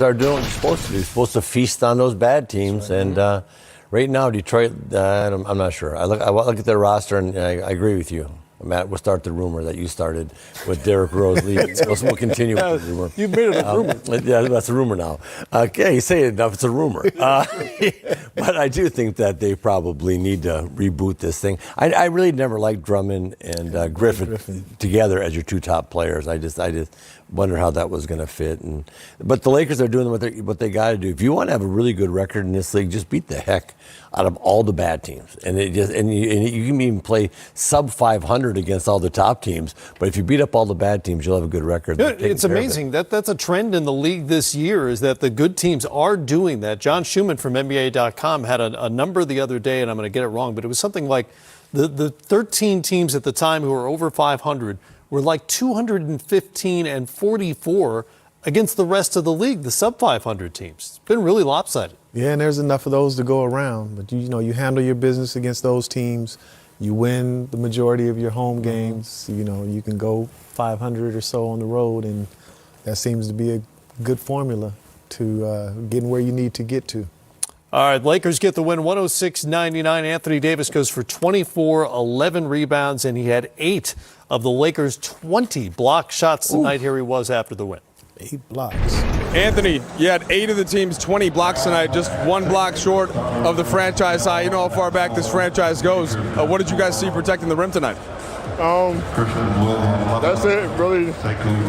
are doing what they're supposed to do. They're supposed to feast on those bad teams. Right. And right now, Detroit, I'm not sure. I look at their roster, and I agree with you. Matt, we'll start the rumor that you started with Derrick Rose leaving. We'll continue with the rumor. You've made it a rumor. Yeah, that's a rumor now. Okay, you say it enough, it's a rumor. But I do think that they probably need to reboot this thing. I really never liked Drummond and Griffin together as your two top players. I just wonder how that was going to fit. But the Lakers are doing what they got to do. If you want to have a really good record in this league, just beat the heck out of all the bad teams. And you can even play sub 500 against all the top teams. But if you beat up all the bad teams, you'll have a good record. Yeah, it's amazing. That's a trend in the league this year, is that the good teams are doing that. John Schumann from NBA.com had a number the other day, and I'm going to get it wrong, but it was something like the 13 teams at the time who were over 500 were like 215 and 44 against the rest of the league, the sub 500 teams. It's been really lopsided. Yeah, and there's enough of those to go around. But you handle your business against those teams. You win the majority of your home games. You can go 500 or so on the road, and that seems to be a good formula to getting where you need to get to. All right, Lakers get the win 106-99. Anthony Davis goes for 24, 11 rebounds, and he had 8 of the Lakers' 20 block shots tonight. Here he was after the win. 8 blocks. Anthony, you had 8 of the team's 20 blocks tonight, just 1 block short of the franchise high. You know how far back this franchise goes. What did you guys see protecting the rim tonight? That's it, really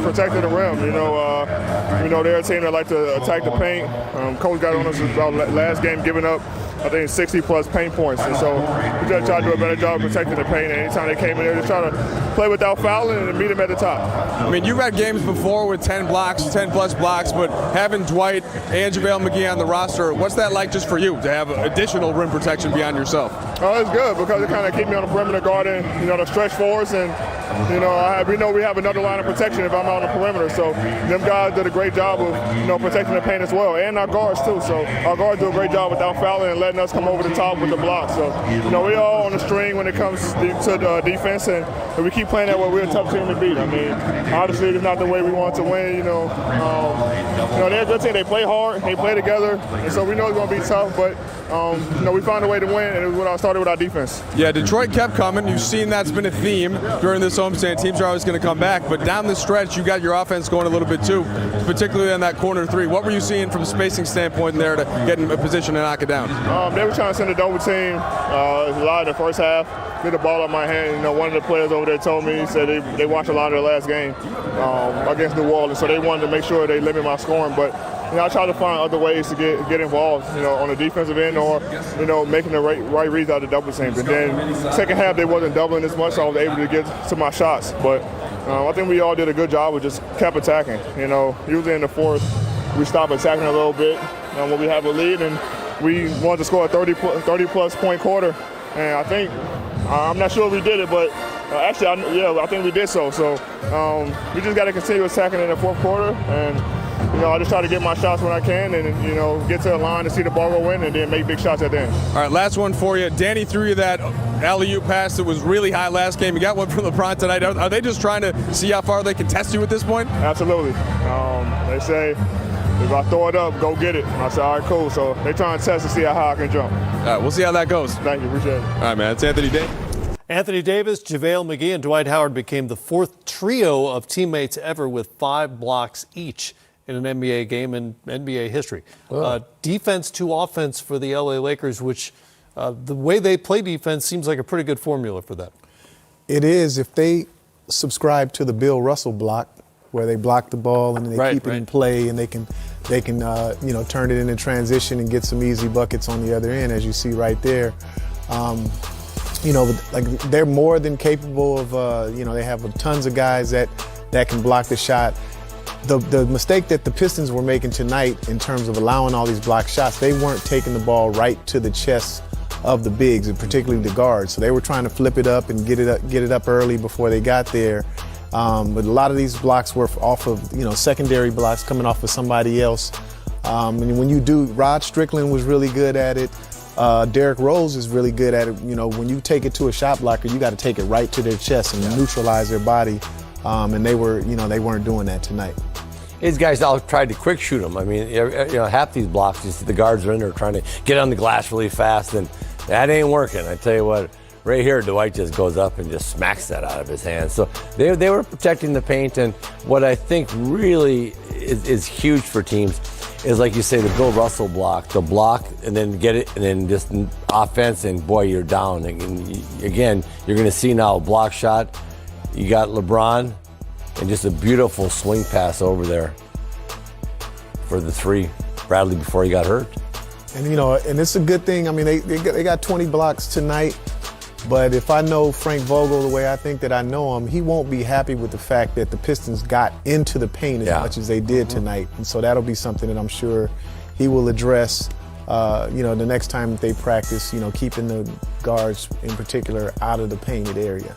protecting the rim. They're a team that like to attack the paint. Coach got on us about last game giving up, I think, 60-plus paint points. And so we just try to do a better job protecting the paint. And anytime they came in there, just try to play without fouling and meet them at the top. I mean, you've had games before with 10-plus blocks, but having Dwight and JaVale McGee on the roster, what's that like just for you to have additional rim protection beyond yourself? Oh, it's good because it kind of keeps me on the perimeter guarding, the stretch forwards. And, we know we have another line of protection if I'm on the perimeter. So them guys did a great job of, protecting the paint as well. And our guards, too. So our guards do a great job without fouling and letting us come over the top with the block. So, we all on the string when it comes to defense. And if we keep playing that way, we're a tough team to beat. I mean, obviously, it's not the way we want to win, they're a good team. They play hard. They play together. And so we know it's going to be tough. But, we found a way to win, and it was when I started with our defense. Yeah, Detroit kept coming. You've seen that's been a theme during this homestand. Teams are always going to come back. But down the stretch, you got your offense going a little bit too, particularly on that corner 3. What were you seeing from a spacing standpoint there to get in a position to knock it down? They were trying to send a double team a lot in the first half. Get the ball out my hand. One of the players over there told me, he said they watched a lot of the last game against New Orleans, so they wanted to make sure they limit my scoring. But I try to find other ways to get involved, on the defensive end or, making the right reads out of the double teams. And then second half they wasn't doubling as much, so I was able to get to my shots. But I think we all did a good job of just kept attacking. Usually in the fourth we stop attacking a little bit when we have a lead, and we wanted to score a 30-plus point quarter. And I think, I'm not sure if we did it, but actually, I think we did so. So we just got to continue attacking in the fourth quarter. And, I just try to get my shots when I can and, get to the line to see the ball go in and then make big shots at the end. All right, last one for you. Danny threw you that alley-oop pass that was really high last game. You got one from LeBron tonight. Are they just trying to see how far they can test you at this point? Absolutely. They say, if I throw it up, go get it. I said, all right, cool. So they're trying to test to see how high I can jump. All right, we'll see how that goes. Thank you. Appreciate it. All right, man. It's Anthony Davis. Anthony Davis, JaVale McGee, and Dwight Howard became the 4th trio of teammates ever with 5 blocks each in an NBA game in NBA history. Defense to offense for the LA Lakers, which the way they play defense seems like a pretty good formula for that. It is if they subscribe to the Bill Russell block, where they block the ball and they keep it in play, and they can turn it into transition and get some easy buckets on the other end, as you see right there. They're more than capable of. They have tons of guys that can block the shot. The mistake that the Pistons were making tonight in terms of allowing all these block shots, they weren't taking the ball right to the chest of the bigs, and particularly the guards. So they were trying to flip it up and get it up early before they got there. But a lot of these blocks were off of secondary blocks coming off of somebody else. And when you do, Rod Strickland was really good at it. Derrick Rose is really good at it. When you take it to a shot blocker, you got to take it right to their chest and neutralize their body. And they weren't doing that tonight. these guys all tried to quick shoot them. I mean, half these blocks, you see the guards are in there trying to get on the glass really fast, and that ain't working. I tell you what, right here, Dwight just goes up and just smacks that out of his hand. So they were protecting the paint, and what I think really is huge for teams is, like you say, the Bill Russell block, the block, and then get it, and then just offense, and boy, you're down. And again, you're going to see now a block shot. You got LeBron, and just a beautiful swing pass over there for the three. Bradley before he got hurt. And and it's a good thing. I mean, they got 20 blocks tonight. But if I know Frank Vogel the way I think that I know him, he won't be happy with the fact that the Pistons got into the paint as much as they did tonight. And so that'll be something that I'm sure he will address, the next time they practice, keeping the guards in particular out of the painted area.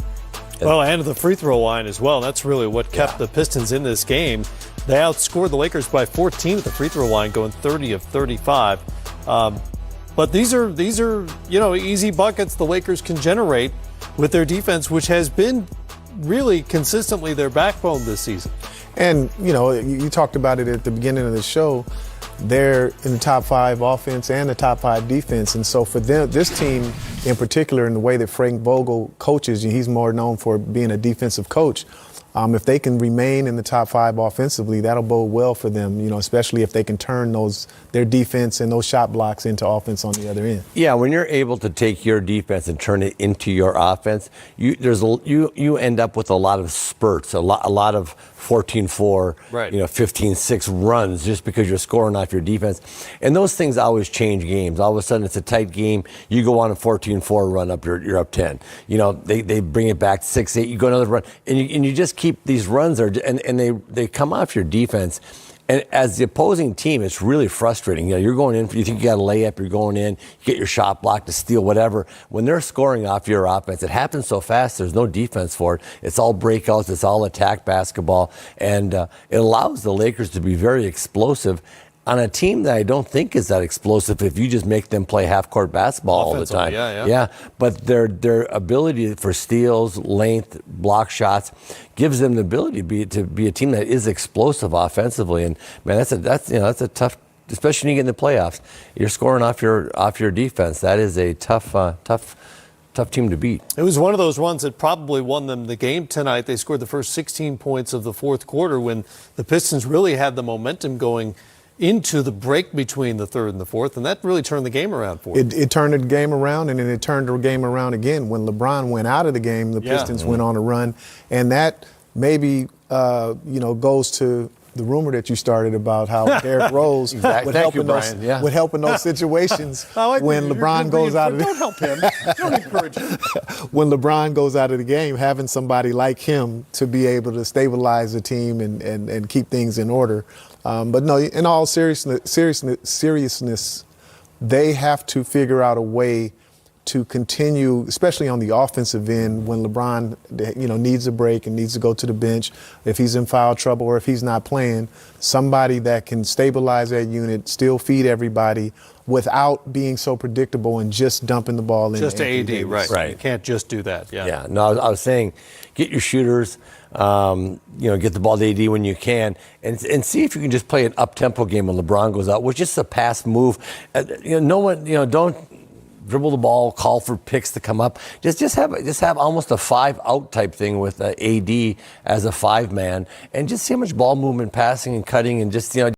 Well, and the free throw line as well. That's really what kept the Pistons in this game. They outscored the Lakers by 14 at the free throw line, going 30 of 35. But these are easy buckets the Lakers can generate with their defense, which has been really consistently their backbone this season. And, you talked about it at the beginning of the show. They're in the top 5 offense and the top 5 defense. And so for them, this team in particular, in the way that Frank Vogel coaches, he's more known for being a defensive coach. If they can remain in the top 5 offensively, that'll bode well for them, especially if they can turn their defense and those shot blocks into offense on the other end. Yeah, when you're able to take your defense and turn it into your offense, you end up with a lot of spurts, a lot of 14-4, 15-6 runs just because you're scoring off your defense. And those things always change games. All of a sudden, it's a tight game. You go on a 14-4 run up, you're up 10. They bring it back 6-8. You go another run, and you just keep these runs and they come off your defense. And as the opposing team, it's really frustrating. You're going in, you think you got a layup, you're going in, you get your shot blocked to steal, whatever. When they're scoring off your offense, it happens so fast, there's no defense for it. It's all breakouts, it's all attack basketball. And it allows the Lakers to be very explosive on a team that I don't think is that explosive if you just make them play half-court basketball all the time. Yeah. But their ability for steals, length, block shots gives them the ability to be a team that is explosive offensively. And man, that's a tough, especially when you get in the playoffs. You're scoring off your defense. That is a tough team to beat. It was one of those ones that probably won them the game tonight. They scored the first 16 points of the fourth quarter when the Pistons really had the momentum going into the break between the third and the fourth, and that really turned the game around for them. It turned the game around, and then it turned the game around again. When LeBron went out of the game, the Pistons went on a run, and that maybe goes to the rumor that you started about how Derrick Rose would help in those situations when LeBron goes out of the game. Don't help him. Don't encourage him. When LeBron goes out of the game, having somebody like him to be able to stabilize the team and keep things in order. But no, in all seriousness, they have to figure out a way to continue, especially on the offensive end, when LeBron, needs a break and needs to go to the bench, if he's in foul trouble or if he's not playing, somebody that can stabilize that unit, still feed everybody without being so predictable and just dumping the ball in. Just to AD, right. You can't just do that. Yeah. No, I was saying, get your shooters. Get the ball to AD when you can, and see if you can just play an up-tempo game when LeBron goes out, which is a pass move. Don't dribble the ball, call for picks to come up. Just have almost a 5-out type thing with AD as a 5-man, and just see how much ball movement, passing, and cutting, and just